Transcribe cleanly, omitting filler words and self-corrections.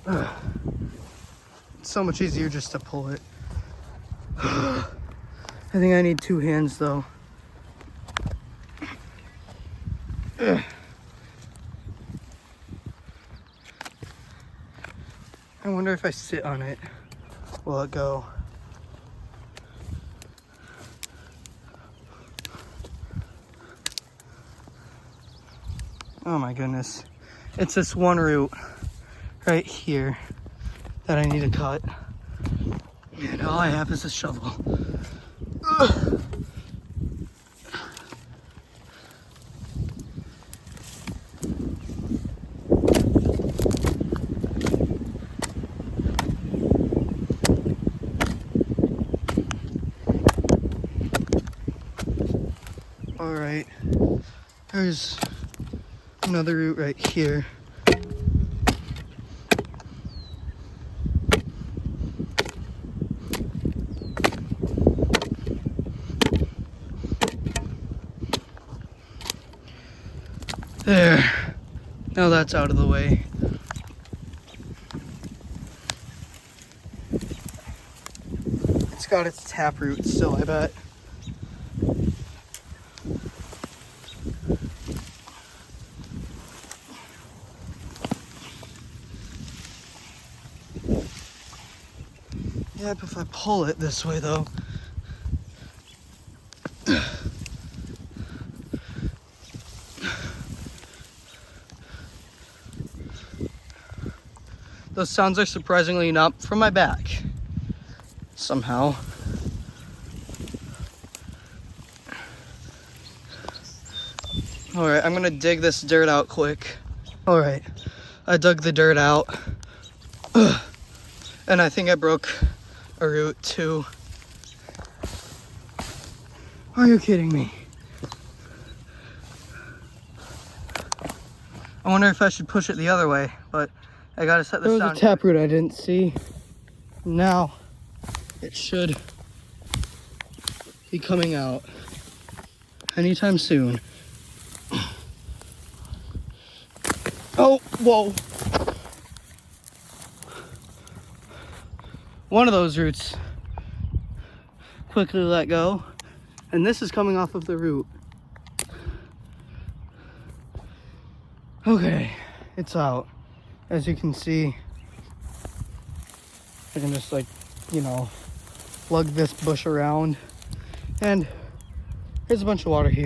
It's so much easier just to pull it. I think I need 2 hands though. I wonder if I sit on it, will it go? Oh my goodness. It's this one root right here that I need to cut. And all I have is a shovel. Ugh. All right, there's another root right here. There, now that's out of the way. It's got its taproot still, I bet. Yep, if I pull it this way though. Those sounds are surprisingly not from my back, somehow. All right, I'm gonna dig this dirt out quick. All right, I dug the dirt out. And I think I broke a root too. Are you kidding me? I wonder if I should push it the other way, but I gotta set this down. There was a taproot I didn't see. Now it should be coming out anytime soon. Oh, whoa. One of those roots quickly let go, and this is coming off of the root. Okay, it's out. As you can see, I can just lug this bush around, and there's a bunch of water here.